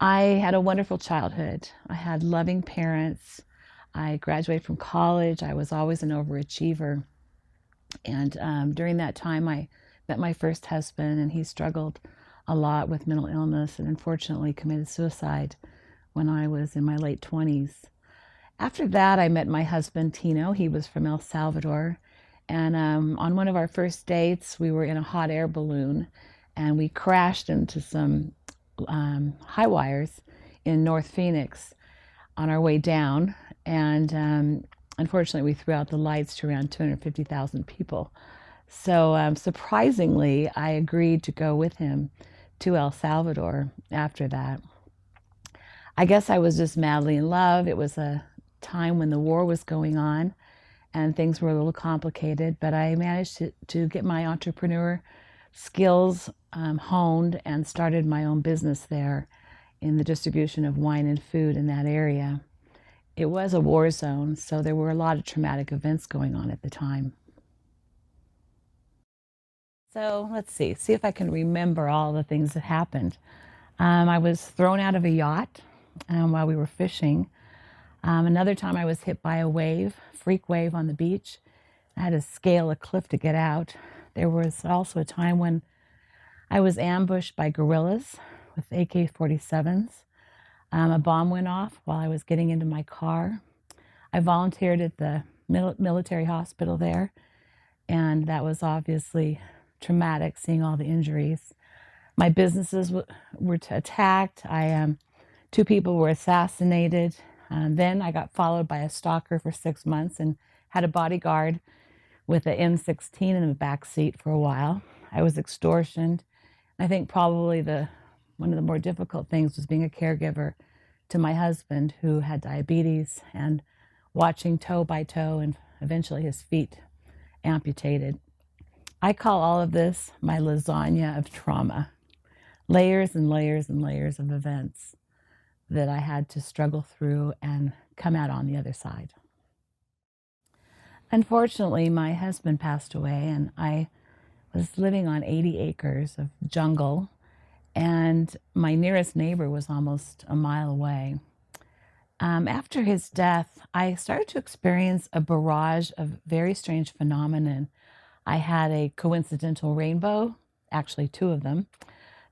I had a wonderful childhood. I had loving parents. I graduated from college. I was always an overachiever. And during that time, I met my first husband, and he struggled a lot with mental illness and unfortunately committed suicide when I was in my late 20s. After that, I met my husband, Tino. He was from El Salvador. And on one of our first dates, we were in a hot air balloon and we crashed into some high wires in North Phoenix on our way down. And unfortunately, we threw out the lights to around 250,000 people. So surprisingly, I agreed to go with him to El Salvador after that. I guess I was just madly in love. It was a time when the war was going on and things were a little complicated, but I managed to get my entrepreneur skills honed and started my own business there in the distribution of wine and food in that area. It was a war zone, so there were a lot of traumatic events going on at the time. So let's see if I can remember all the things that happened. I was thrown out of a yacht while we were fishing. Another time I was hit by a wave, freak wave on the beach. I had to scale a cliff to get out. There was also a time when I was ambushed by guerrillas with AK-47s. A bomb went off while I was getting into my car. I volunteered at the military hospital there, and that was obviously traumatic, seeing all the injuries. My businesses were attacked. Two people were assassinated. Then I got followed by a stalker for 6 months and had a bodyguard with an M16 in the back seat for a while. I was extortioned. I think probably one of the more difficult things was being a caregiver to my husband who had diabetes and watching toe by toe and eventually his feet amputated. I call all of this my lasagna of trauma, layers and layers and layers of events that I had to struggle through and come out on the other side. Unfortunately, my husband passed away, and I was living on 80 acres of jungle, and my nearest neighbor was almost a mile away. After his death, I started to experience a barrage of very strange phenomenon. I had a coincidental rainbow, actually two of them.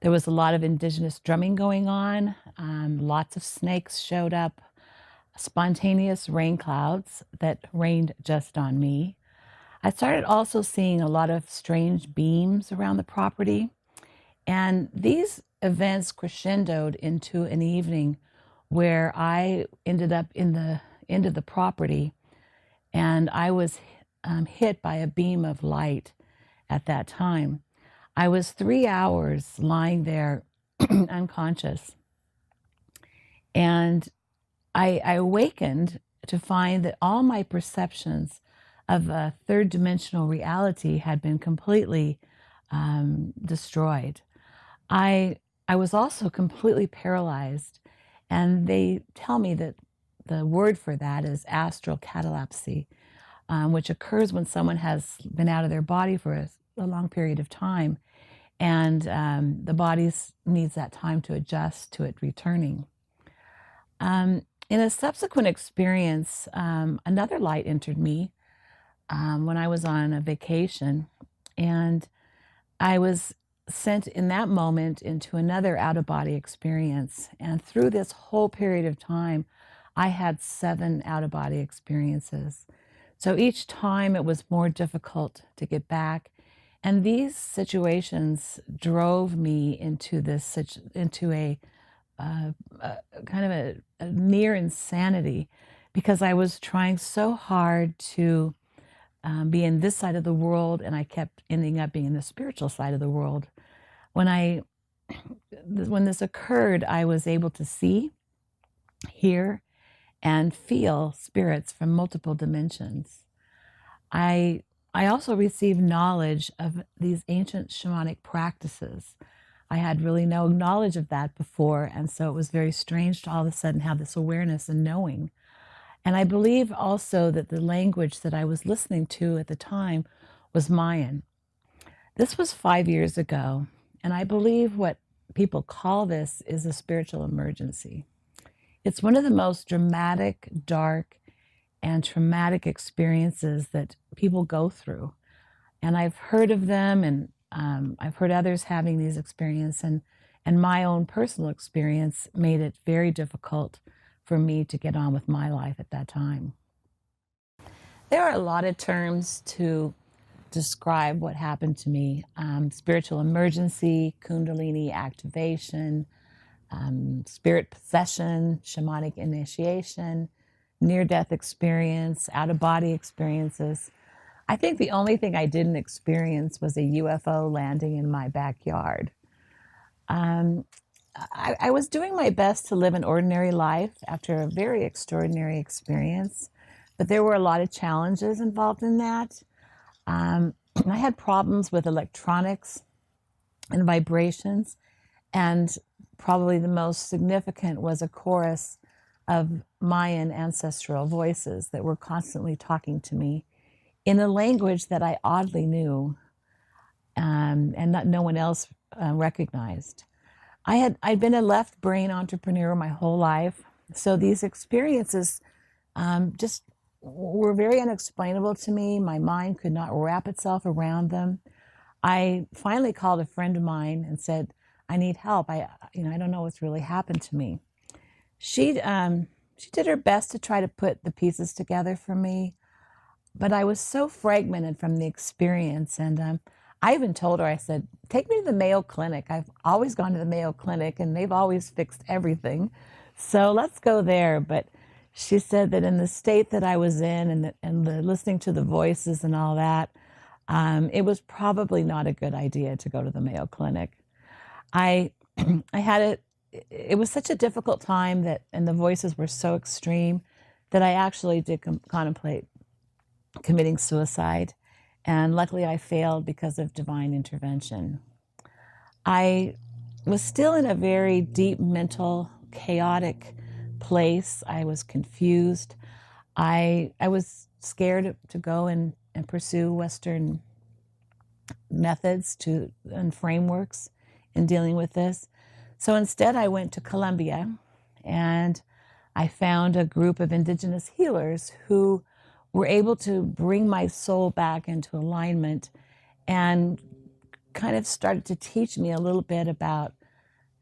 There was a lot of indigenous drumming going on. Lots of snakes showed up, spontaneous rain clouds that rained just on me. I started also seeing a lot of strange beams around the property. And these events crescendoed into an evening where I ended up in the end of the property and I was hit by a beam of light at that time. I was 3 hours lying there unconscious. And I awakened to find that all my perceptions of a third dimensional reality had been completely destroyed. I was also completely paralyzed, and they tell me that the word for that is astral catalepsy, which occurs when someone has been out of their body for a long period of time, and the body needs that time to adjust to it returning. In a subsequent experience, another light entered me when I was on a vacation, and I was sent in that moment into another out of body experience. And through this whole period of time, I had 7 out of body experiences. So each time it was more difficult to get back. And these situations drove me into a kind of a near insanity, because I was trying so hard to be in this side of the world, and I kept ending up being in the spiritual side of the world. When this occurred, I was able to see, hear, and feel spirits from multiple dimensions. I also received knowledge of these ancient shamanic practices. I had really no knowledge of that before, and so it was very strange to all of a sudden have this awareness and knowing. And I believe also that the language that I was listening to at the time was Mayan. This was 5 years ago, and I believe what people call this is a spiritual emergency. It's one of the most dramatic, dark, and traumatic experiences that people go through. And I've heard of them, and I've heard others having these experiences, and my own personal experience made it very difficult for me to get on with my life at that time. There are a lot of terms to describe what happened to me: spiritual emergency, kundalini activation, spirit possession, shamanic initiation, near death experience, out of body experiences. I think the only thing I didn't experience was a UFO landing in my backyard. Um, I was doing my best to live an ordinary life after a very extraordinary experience, but there were a lot of challenges involved in that. Um, I had problems with electronics and vibrations, and probably the most significant was a chorus of Mayan ancestral voices that were constantly talking to me in a language that I oddly knew, and no one else recognized. I'd been a left brain entrepreneur my whole life, so these experiences just were very unexplainable to me. My mind could not wrap itself around them. I finally called a friend of mine and said, "I need help. I don't know what's really happened to me." She did her best to try to put the pieces together for me, but I was so fragmented from the experience. And I even told her, I said, "Take me to the Mayo Clinic. I've always gone to the Mayo Clinic and they've always fixed everything. So let's go there." But she said that in the state that I was in, and the listening to the voices and all that, it was probably not a good idea to go to the Mayo Clinic. I I had it was such a difficult time, that and the voices were so extreme, that I actually did contemplate committing suicide, and luckily I failed because of divine intervention. I was still in a very deep mental chaotic place. I was confused. I was scared to go and pursue Western methods and frameworks in dealing with this. So instead, I went to Colombia, and I found a group of indigenous healers who were able to bring my soul back into alignment, and kind of started to teach me a little bit about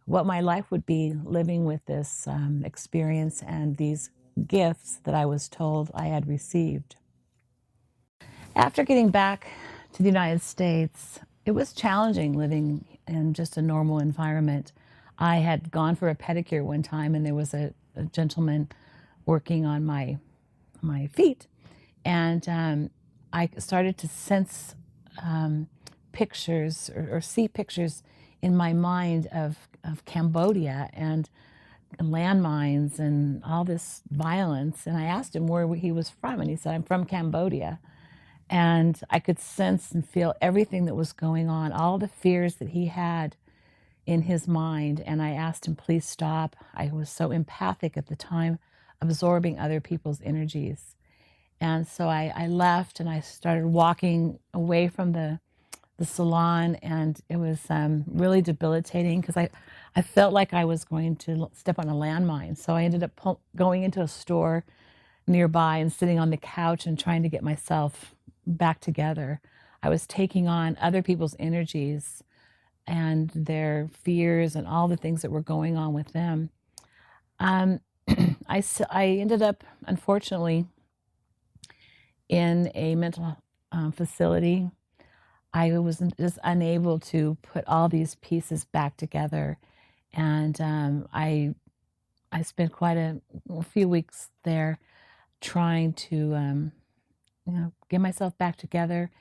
what my life would be living with this experience and these gifts that I was told I had received. After getting back to the United States, it was challenging living in just a normal environment. I had gone for a pedicure one time, and there was a gentleman working on my feet, and I started to sense pictures, or see pictures in my mind of Cambodia and landmines and all this violence. And I asked him where he was from, and he said, "I'm from Cambodia." And I could sense and feel everything that was going on, all the fears that he had in his mind. And I asked him, "Please stop." I was so empathic at the time, absorbing other people's energies. And so I left, and I started walking away from the salon, and it was really debilitating, because I felt like I was going to step on a landmine. So I ended up going into a store nearby and sitting on the couch and trying to get myself back together. I was taking on other people's energies and their fears and all the things that were going on with them. Um, I ended up, unfortunately, in a mental facility. I was just unable to put all these pieces back together, and I spent quite a few weeks there trying to get myself back together.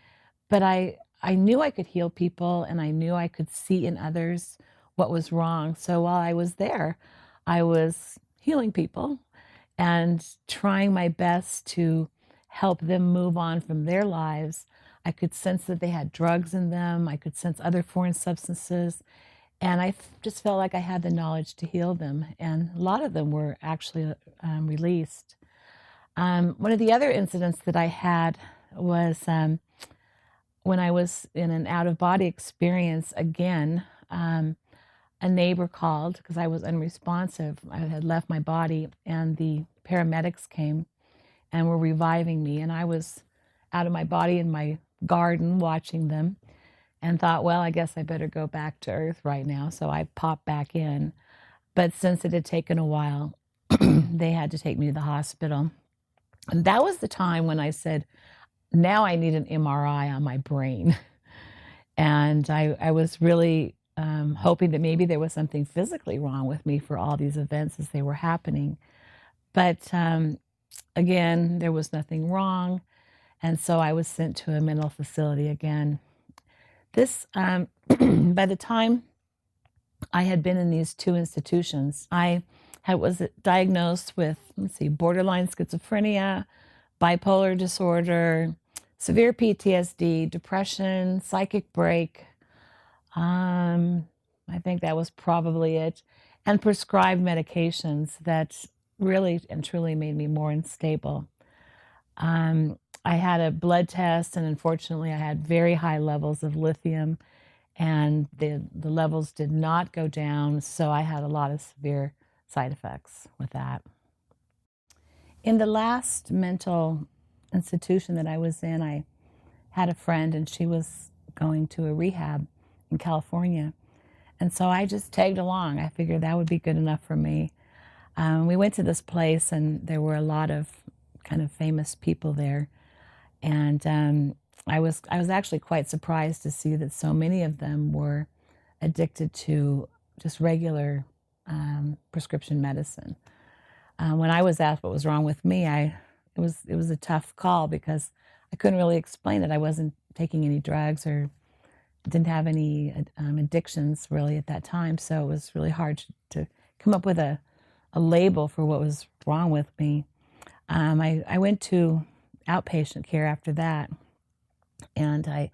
But I knew I could heal people, and I knew I could see in others what was wrong. So while I was there, I was healing people and trying my best to help them move on from their lives. I could sense that they had drugs in them. I could sense other foreign substances. And just felt like I had the knowledge to heal them. And a lot of them were actually released. One of the other incidents that I had was when I was in an out of body experience again. a neighbor called because I was unresponsive. I had left my body, and the paramedics came and were reviving me. And I was out of my body in my garden watching them and thought, well, I guess I better go back to Earth right now. So I popped back in. But since it had taken a while, they had to take me to the hospital. And that was the time when I said, now I need an MRI on my brain. And I was really hoping that maybe there was something physically wrong with me for all these events as they were happening. But again, there was nothing wrong. And so I was sent to a mental facility again. This, by the time I had been in these two institutions, was diagnosed with, borderline schizophrenia, bipolar disorder, severe PTSD, depression, psychic break. I think that was probably it. And prescribed medications that really and truly made me more unstable. I had a blood test, and unfortunately, I had very high levels of lithium, and the levels did not go down. So I had a lot of severe side effects with that. In the last mental institution that I was in, I had a friend, and she was going to a rehab in California. And so I just tagged along. I figured that would be good enough for me. We went to this place, and there were a lot of kind of famous people there. And I was actually quite surprised to see that so many of them were addicted to just regular prescription medicine. When I was asked what was wrong with me, it was a tough call because I couldn't really explain it. I wasn't taking any drugs or didn't have any addictions really at that time, so it was really hard to come up with a label for what was wrong with me. I went to outpatient care after that, and I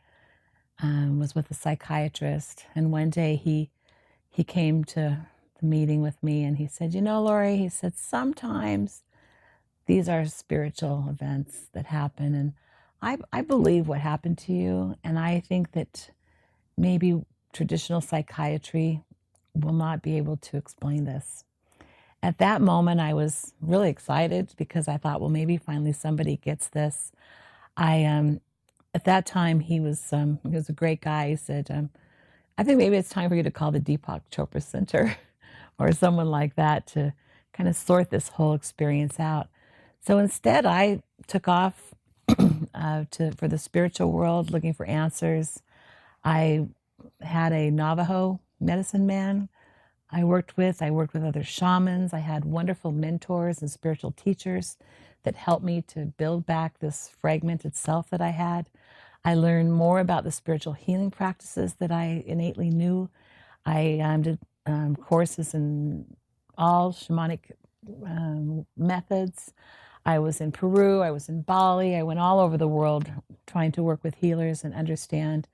was with a psychiatrist. And one day he came to the meeting with me, and he said, Lori, he said, sometimes these are spiritual events that happen, and I believe what happened to you, and I think that maybe traditional psychiatry will not be able to explain this. At that moment, I was really excited because I thought, well, maybe finally somebody gets this. At that time, he was a great guy. He said, I think maybe it's time for you to call the Deepak Chopra Center or someone like that to kind of sort this whole experience out. So instead, I took off for the spiritual world looking for answers. I had a Navajo medicine man I worked with other shamans. I had wonderful mentors and spiritual teachers that helped me to build back this fragmented self that I had. I learned more about the spiritual healing practices that I innately knew. I did courses in all shamanic methods. I was in Peru, I was in Bali, I went all over the world trying to work with healers and understand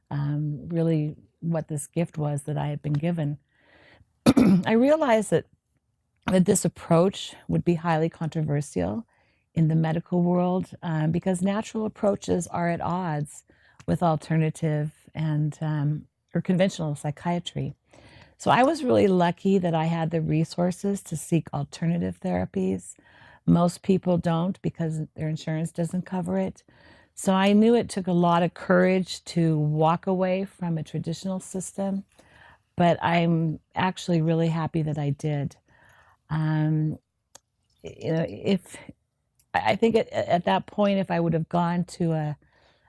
really what this gift was that I had been given. I realized that this approach would be highly controversial in the medical world because natural approaches are at odds with alternative and or conventional psychiatry. So I was really lucky that I had the resources to seek alternative therapies. Most people don't because their insurance doesn't cover it. So I knew it took a lot of courage to walk away from a traditional system, but I'm actually really happy that I did. If I think at that point, if I would have gone to a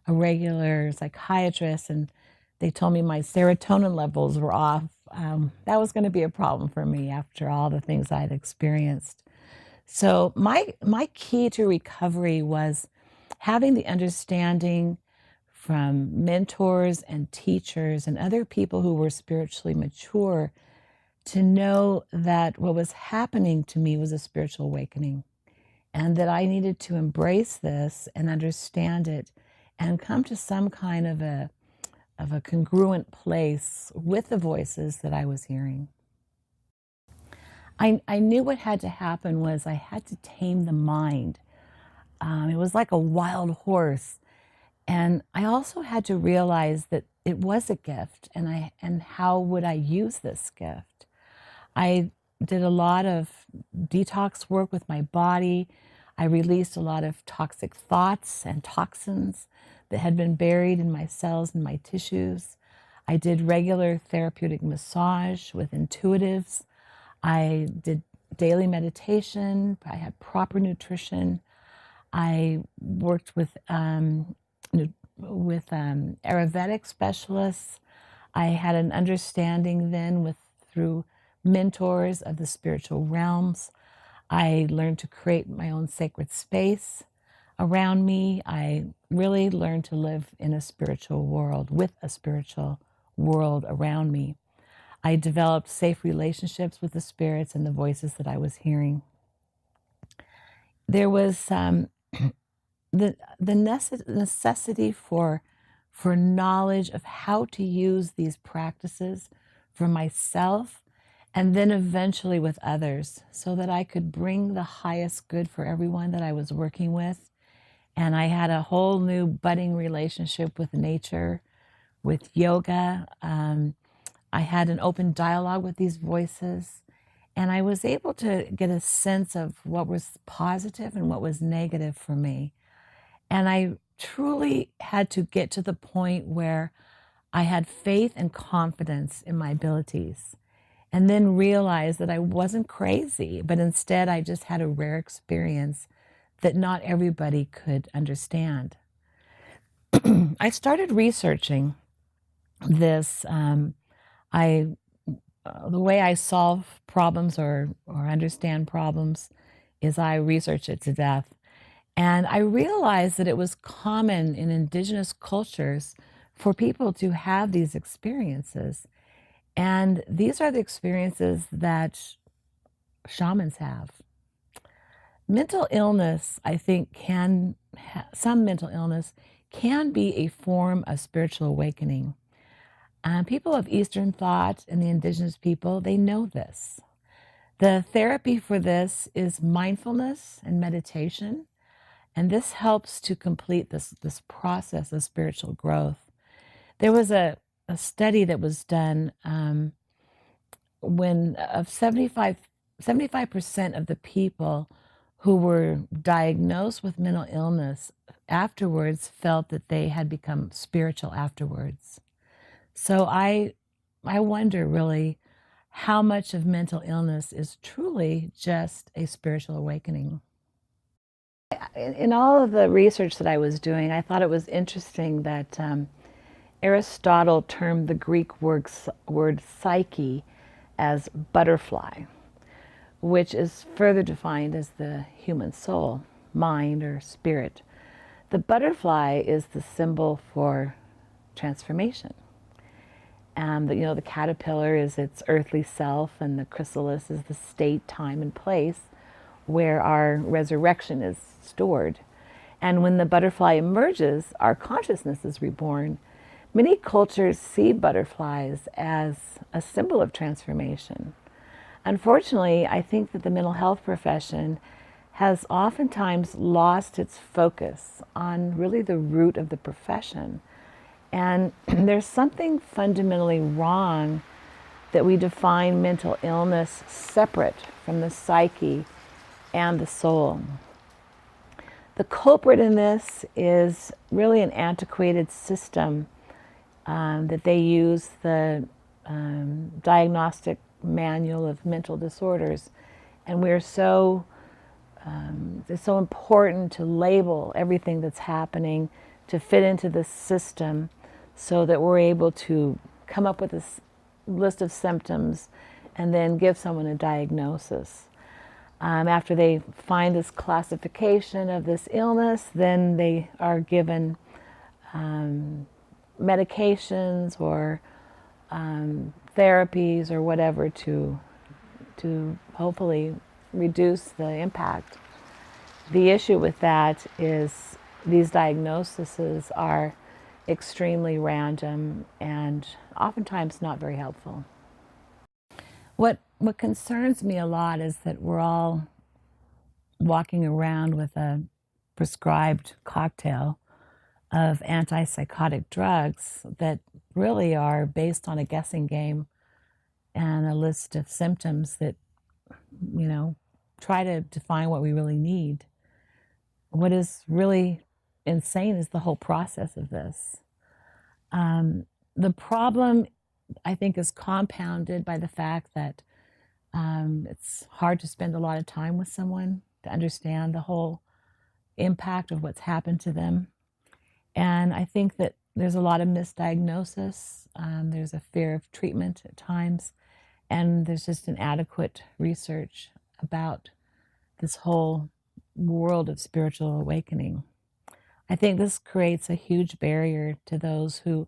regular psychiatrist and they told me my serotonin levels were off, that was going to be a problem for me after all the things I'd experienced. So my key to recovery was having the understanding from mentors and teachers and other people who were spiritually mature to know that what was happening to me was a spiritual awakening and that I needed to embrace this and understand it and come to some kind of a congruent place with the voices that I was hearing. I knew what had to happen was I had to tame the mind. It was like a wild horse. And I also had to realize that it was a gift, and how would I use this gift? I did a lot of detox work with my body. I released a lot of toxic thoughts and toxins that had been buried in my cells and my tissues. I did regular therapeutic massage with intuitives. I did daily meditation. I had proper nutrition. I worked with Ayurvedic specialists. I had an understanding then through mentors of the spiritual realms. I learned to create my own sacred space around me. I really learned to live in a spiritual world with a spiritual world around me. I developed safe relationships with the spirits and the voices that I was hearing. There was the necessity for knowledge of how to use these practices for myself and then eventually with others, so that I could bring the highest good for everyone that I was working with. And I had a whole new budding relationship with nature, with yoga. I had an open dialogue with these voices, and I was able to get a sense of what was positive and what was negative for me. And I truly had to get to the point where I had faith and confidence in my abilities, and then realize that I wasn't crazy, but instead I just had a rare experience that not everybody could understand. I started researching this. I The way I solve problems or understand problems is I research it to death. And I realized that it was common in indigenous cultures for people to have these experiences. And these are the experiences that shamans have. Mental illness, I think, some mental illness can be a form of spiritual awakening. People of Eastern thought and the indigenous people, they know this. The therapy for this is mindfulness and meditation, and this helps to complete this process of spiritual growth. There was a study that was done when of 75% of the people who were diagnosed with mental illness afterwards felt that they had become spiritual afterwards. So I wonder really how much of mental illness is truly just a spiritual awakening. In all of the research that I was doing, I thought it was interesting that Aristotle termed the Greek word psyche as butterfly, which is further defined as the human soul, mind, or spirit. The butterfly is the symbol for transformation. The caterpillar is its earthly self, and the chrysalis is the state, time, and place where our resurrection is stored. And when the butterfly emerges, our consciousness is reborn. Many cultures see butterflies as a symbol of transformation. Unfortunately, I think that the mental health profession has oftentimes lost its focus on really the root of the profession. And there's something fundamentally wrong that we define mental illness separate from the psyche and the soul. The culprit in this is really an antiquated system that they use, the diagnostic manual of mental disorders. And it's so important to label everything that's happening to fit into this system so that we're able to come up with this list of symptoms and then give someone a diagnosis. After they find this classification of this illness, then they are given medications or therapies or whatever to hopefully reduce the impact. The issue with that is these diagnoses are extremely random and oftentimes not very helpful. What concerns me a lot is that we're all walking around with a prescribed cocktail of antipsychotic drugs that really are based on a guessing game and a list of symptoms that, you know, try to define what we really need. What is really insane is the whole process of this. Um, the problem, I think, is compounded by the fact that it's hard to spend a lot of time with someone to understand the whole impact of what's happened to them. And I think that there's a lot of misdiagnosis. There's a fear of treatment at times, and there's just inadequate research about this whole world of spiritual awakening. I think this creates a huge barrier to those who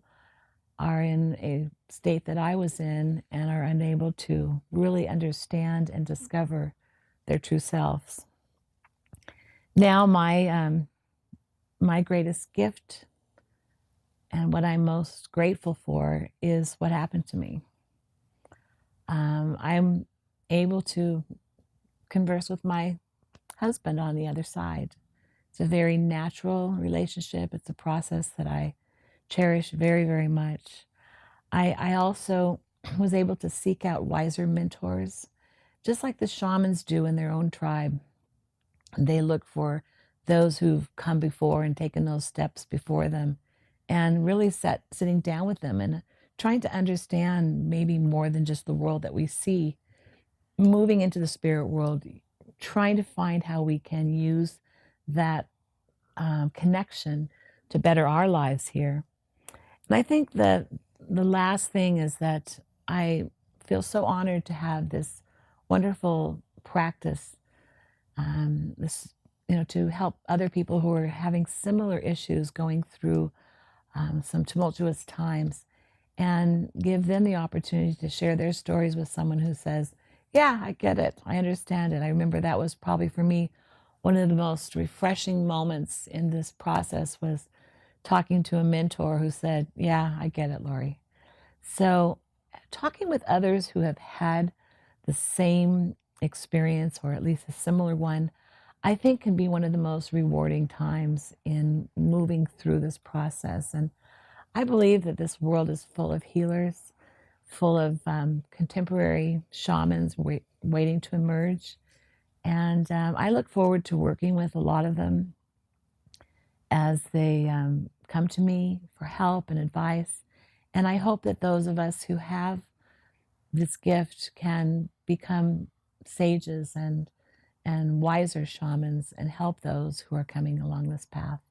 are in a state that I was in and are unable to really understand and discover their true selves. Now, my greatest gift and what I'm most grateful for is what happened to me. I'm able to converse with my husband on the other side. It's a very natural relationship. It's a process that I cherish very, very much. I also was able to seek out wiser mentors, just like the shamans do in their own tribe. They look for those who've come before and taken those steps before them, and really sitting down with them and trying to understand maybe more than just the world that we see, moving into the spirit world, trying to find how we can use that connection to better our lives here. And I think that the last thing is that I feel so honored to have this wonderful practice, this, to help other people who are having similar issues, going through some tumultuous times, and give them the opportunity to share their stories with someone who says, yeah, I get it. I understand it. I remember that was probably for me one of the most refreshing moments in this process, was talking to a mentor who said, yeah, I get it, Lori. So talking with others who have had the same experience, or at least a similar one, I think can be one of the most rewarding times in moving through this process. And I believe that this world is full of healers, full of contemporary shamans waiting to emerge. And I look forward to working with a lot of them as they come to me for help and advice. And I hope that those of us who have this gift can become sages and wiser shamans and help those who are coming along this path.